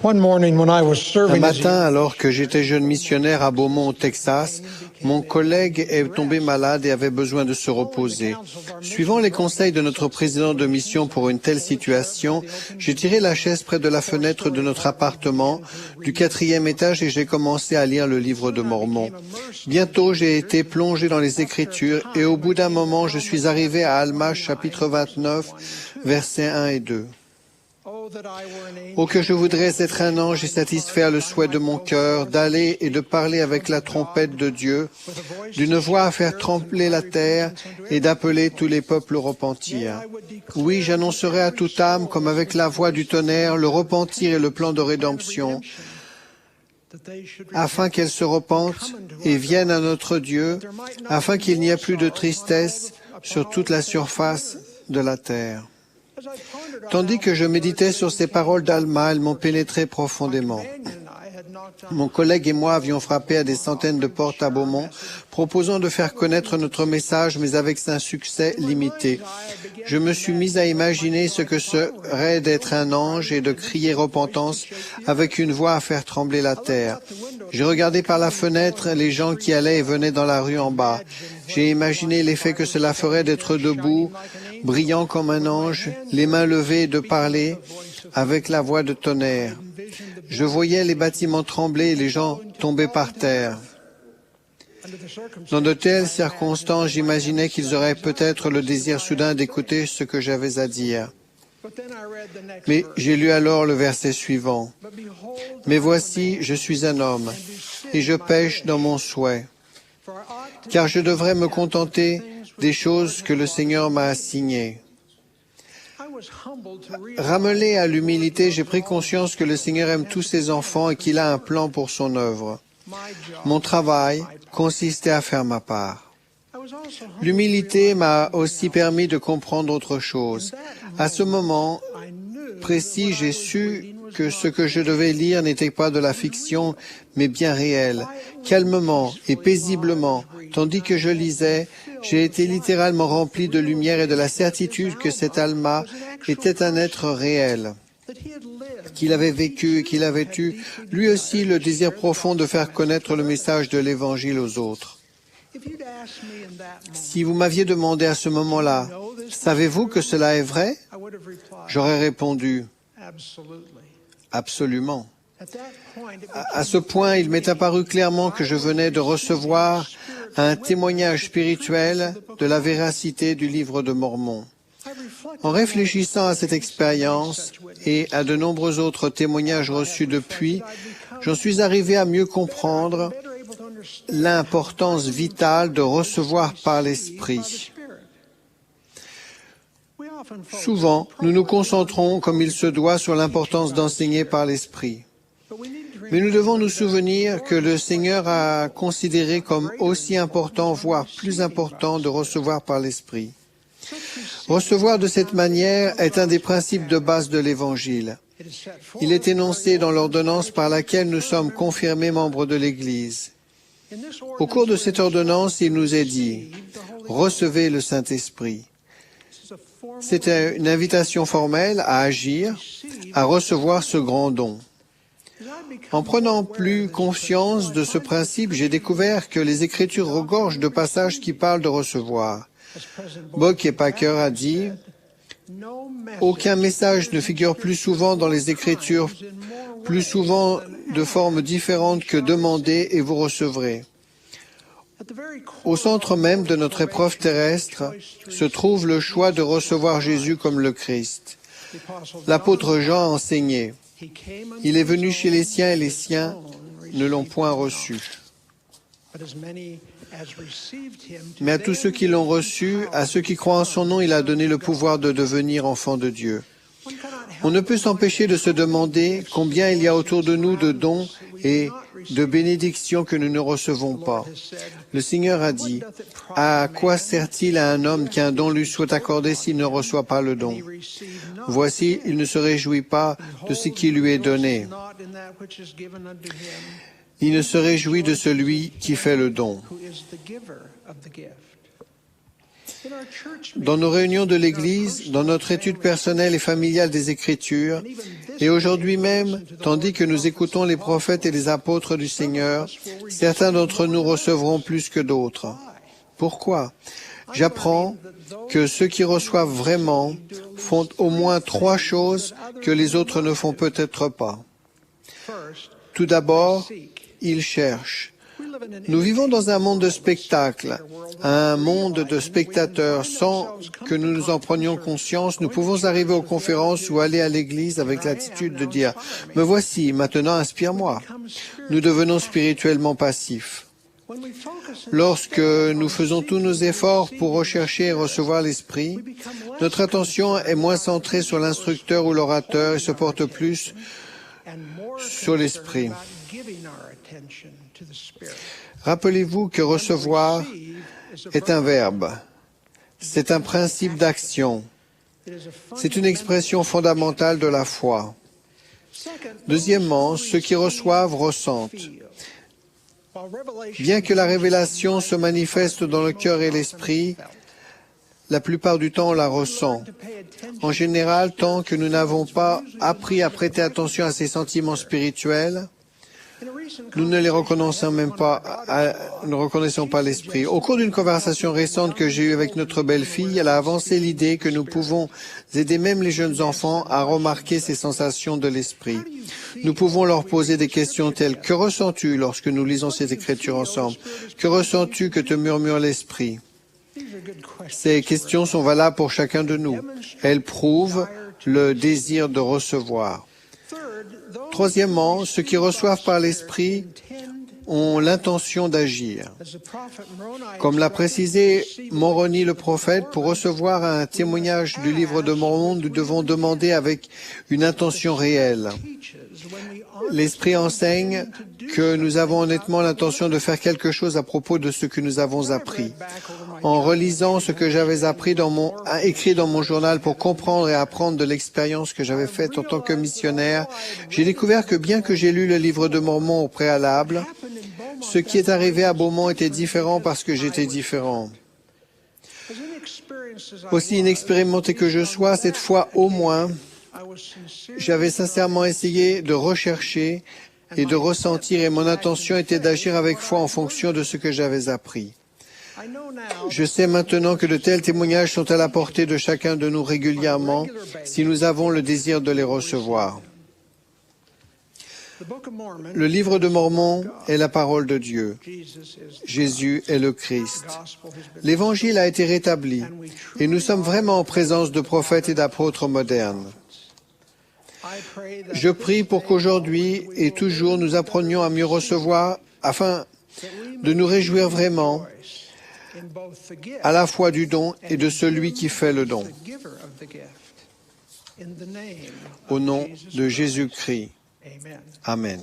One morning when I was Un serving as matin, alors que j'étais jeune missionnaire à Beaumont, au Texas, mon collègue est tombé malade et avait besoin de se reposer. Suivant les conseils de notre président de mission pour une telle situation, j'ai tiré la chaise près de la fenêtre de notre appartement du 4e étage et j'ai commencé à lire le livre de Mormon. Bientôt, j'ai été plongé dans les Écritures et au bout d'un moment, je suis arrivé à Alma, chapitre 29, versets 1 et 2. Oh, que je voudrais être un ange et satisfaire le souhait de mon cœur, d'aller et de parler avec la trompette de Dieu, d'une voix à faire trembler la terre et d'appeler tous les peuples au repentir. Oui, j'annoncerai à toute âme, comme avec la voix du tonnerre, le repentir et le plan de rédemption, afin qu'elle se repente et vienne à notre Dieu, afin qu'il n'y ait plus de tristesse sur toute la surface de la terre. Tandis que je méditais sur ces paroles d'Alma, elles m'ont pénétré profondément. Mon collègue et moi avions frappé à des centaines de portes à Beaumont, proposant de faire connaître notre message, mais avec un succès limité. Je me suis mis à imaginer ce que serait d'être un ange et de crier repentance avec une voix à faire trembler la terre. J'ai regardé par la fenêtre les gens qui allaient et venaient dans la rue en bas. J'ai imaginé l'effet que cela ferait d'être debout, brillant comme un ange, les mains levées et de parler avec la voix de tonnerre. Je voyais les bâtiments trembler et les gens tomber par terre. Dans de telles circonstances, j'imaginais qu'ils auraient peut-être le désir soudain d'écouter ce que j'avais à dire. Mais j'ai lu alors le verset suivant. « Mais voici, je suis un homme, et je pêche dans mon souhait, car je devrais me contenter des choses que le Seigneur m'a assignées. » Ramené à l'humilité, j'ai pris conscience que le Seigneur aime tous ses enfants et qu'il a un plan pour son œuvre. Mon travail consistait à faire ma part. L'humilité m'a aussi permis de comprendre autre chose. À ce moment précis, j'ai su que ce que je devais lire n'était pas de la fiction, mais bien réel. Calmement et paisiblement, tandis que je lisais, j'ai été littéralement rempli de lumière et de la certitude que cet Alma était un être réel, qu'il avait vécu et qu'il avait eu, lui aussi, le désir profond de faire connaître le message de l'Évangile aux autres. Si vous m'aviez demandé à ce moment-là, « Savez-vous que cela est vrai ?» J'aurais répondu, « Absolument. » À ce point, il m'est apparu clairement que je venais de recevoir un témoignage spirituel de la véracité du livre de Mormon. En réfléchissant à cette expérience et à de nombreux autres témoignages reçus depuis, j'en suis arrivé à mieux comprendre l'importance vitale de recevoir par l'Esprit. Souvent, nous nous concentrons comme il se doit sur l'importance d'enseigner par l'Esprit. Mais nous devons nous souvenir que le Seigneur a considéré comme aussi important, voire plus important, de recevoir par l'Esprit. Recevoir de cette manière est un des principes de base de l'Évangile. Il est énoncé dans l'ordonnance par laquelle nous sommes confirmés membres de l'Église. Au cours de cette ordonnance, il nous est dit « Recevez le Saint-Esprit ». C'est une invitation formelle à agir, à recevoir ce grand don. En prenant plus conscience de ce principe, j'ai découvert que les Écritures regorgent de passages qui parlent de recevoir. Bock et Packer a dit « Aucun message ne figure plus souvent dans les Écritures, plus souvent de formes différentes que demandez et vous recevrez. » Au centre même de notre épreuve terrestre se trouve le choix de recevoir Jésus comme le Christ. L'apôtre Jean a enseigné « Il est venu chez les siens et les siens ne l'ont point reçu. » Mais à tous ceux qui l'ont reçu, à ceux qui croient en son nom, il a donné le pouvoir de devenir enfants de Dieu. On ne peut s'empêcher de se demander combien il y a autour de nous de dons et de bénédictions que nous ne recevons pas. Le Seigneur a dit, « À quoi sert-il à un homme qu'un don lui soit accordé s'il ne reçoit pas le don? Voici, il ne se réjouit pas de ce qui lui est donné. Il ne se réjouit de celui qui fait le don. » Dans nos réunions de l'Église, dans notre étude personnelle et familiale des Écritures, et aujourd'hui même, tandis que nous écoutons les prophètes et les apôtres du Seigneur, certains d'entre nous recevront plus que d'autres. Pourquoi? J'apprends que ceux qui reçoivent vraiment font au moins 3 choses que les autres ne font peut-être pas. Tout d'abord, ils cherchent. Nous vivons dans un monde de spectacle, un monde de spectateurs. Sans que nous nous en prenions conscience, nous pouvons arriver aux conférences ou aller à l'église avec l'attitude de dire « Me voici, maintenant inspire-moi ». Nous devenons spirituellement passifs. Lorsque nous faisons tous nos efforts pour rechercher et recevoir l'Esprit, notre attention est moins centrée sur l'instructeur ou l'orateur et se porte plus sur l'Esprit. Rappelez-vous que recevoir est un verbe. C'est un principe d'action. C'est une expression fondamentale de la foi. Deuxièmement, ceux qui reçoivent ressentent. Bien que la révélation se manifeste dans le cœur et l'esprit, la plupart du temps on la ressent. En général, tant que nous n'avons pas appris à prêter attention à ces sentiments spirituels, nous ne les reconnaissons même pas, ne reconnaissons pas l'esprit. Au cours d'une conversation récente que j'ai eue avec notre belle-fille, elle a avancé l'idée que nous pouvons aider même les jeunes enfants à remarquer ces sensations de l'esprit. Nous pouvons leur poser des questions telles « Que ressens-tu lorsque nous lisons cette écriture ensemble? Que ressens-tu que te murmure l'esprit ?» Ces questions sont valables pour chacun de nous. Elles prouvent le désir de recevoir. Troisièmement, ceux qui reçoivent par l'Esprit ont l'intention d'agir. Comme l'a précisé Moroni le prophète, pour recevoir un témoignage du livre de Mormon, nous devons demander avec une intention réelle. L'Esprit enseigne que nous avons honnêtement l'intention de faire quelque chose à propos de ce que nous avons appris. En relisant ce que j'avais écrit dans mon journal pour comprendre et apprendre de l'expérience que j'avais faite en tant que missionnaire, j'ai découvert que bien que j'ai lu le livre de Mormon au préalable, ce qui est arrivé à Beaumont était différent parce que j'étais différent. Aussi inexpérimenté que je sois, cette fois au moins, j'avais sincèrement essayé de rechercher et de ressentir, et mon intention était d'agir avec foi en fonction de ce que j'avais appris. Je sais maintenant que de tels témoignages sont à la portée de chacun de nous régulièrement si nous avons le désir de les recevoir. Le livre de Mormon est la parole de Dieu. Jésus est le Christ. L'Évangile a été rétabli et nous sommes vraiment en présence de prophètes et d'apôtres modernes. Je prie pour qu'aujourd'hui et toujours nous apprenions à mieux recevoir afin de nous réjouir vraiment à la fois du don et de celui qui fait le don. Au nom de Jésus-Christ. Amen.